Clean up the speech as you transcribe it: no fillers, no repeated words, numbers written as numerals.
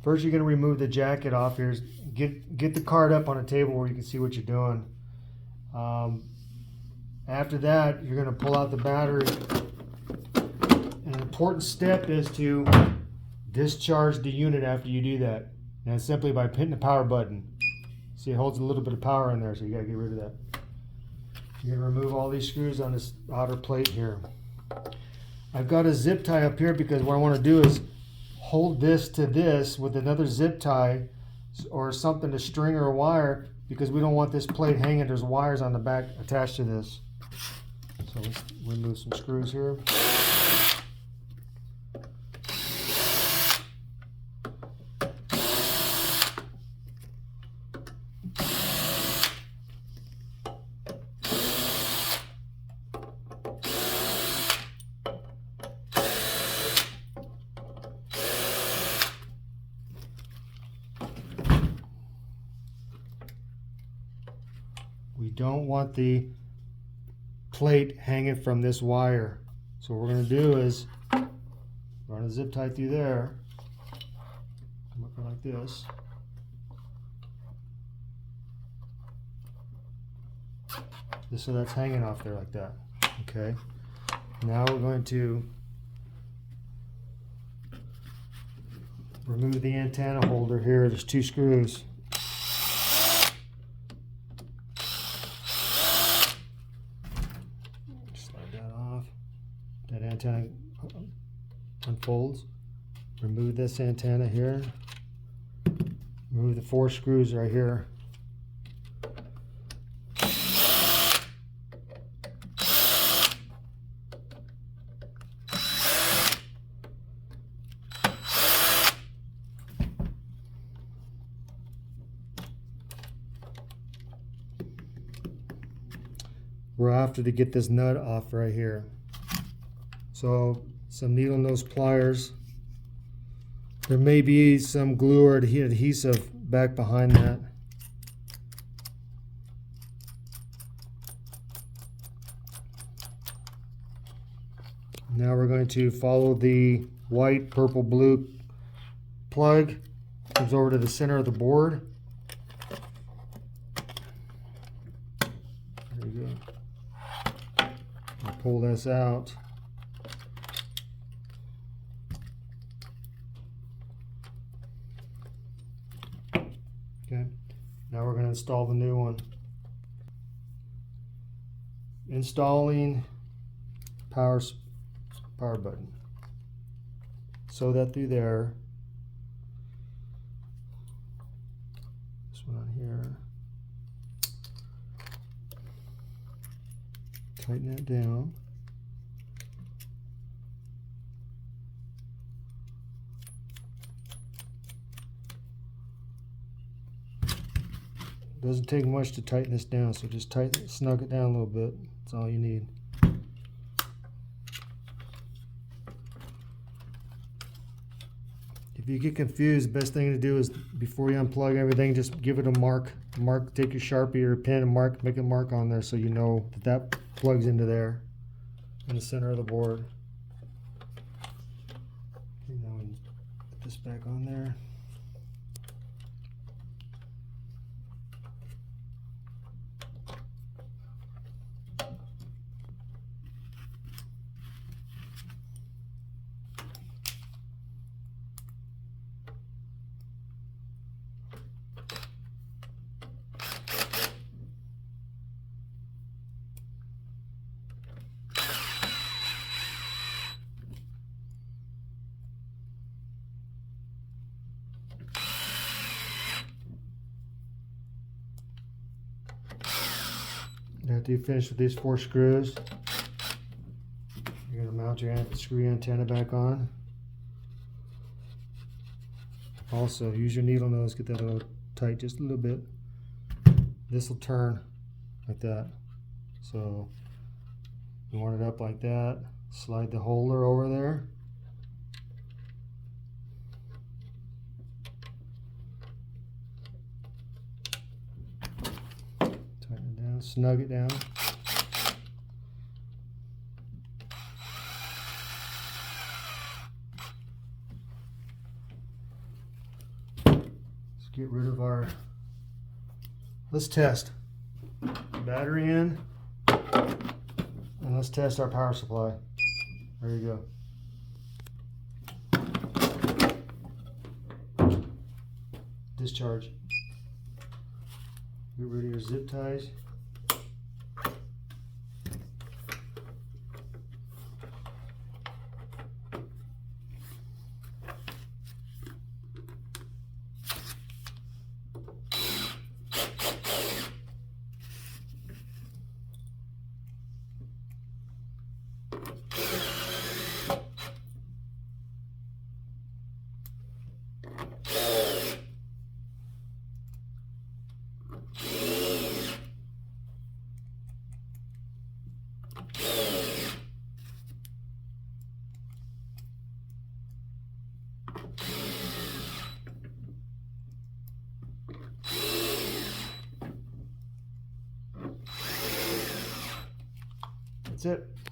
First, you're going to remove the jacket off here. Get the card up on a table where you can see what you're doing. After that, you're going to pull out the battery. An important step is to discharge the unit after you do that. And it's simply by hitting the power button. See, it holds a little bit of power in there, so you got to get rid of that. You're going to remove all these screws on this outer plate here. I've got a zip tie up here because what I want to do is hold this to this with another zip tie or something to string or a wire, because we don't want this plate hanging. There's wires on the back attached to this. So let's remove some screws here. We don't want the plate hanging from this wire. So what we're going to do is run a zip tie through there, come up like this. Just so that's hanging off there like that. Okay. Now we're going to remove the antenna holder here. There's 2 screws. That antenna unfolds. Remove this antenna here. Remove the 4 screws right here. We're after to get this nut off right here. So some needle nose pliers. There may be some glue or adhesive back behind that. Now we're going to follow the white, purple, blue plug. Comes over to the center of the board. There you go. I'll pull this out. Okay, now we're going to install the new one. Installing power button. Sew that through there. This one on here. Tighten that down. Doesn't take much to tighten this down, so just snug it down a little bit. That's all you need. If you get confused, the best thing to do is before you unplug everything, just give it a mark. Take your Sharpie or a pen and make a mark on there so you know that plugs into there in the center of the board. Okay, now we put this back on there. After you finish with these 4 screws, you're going to mount your screw antenna back on. Also, use your needle nose, get that a little tight, just a little bit. This will turn like that. So you want it up like that. Slide the holder over there. Tighten it down, snug it down. get rid of our, let's test. Battery in, and let's test our power supply. There you go. Discharge. Get rid of your zip ties. That's it.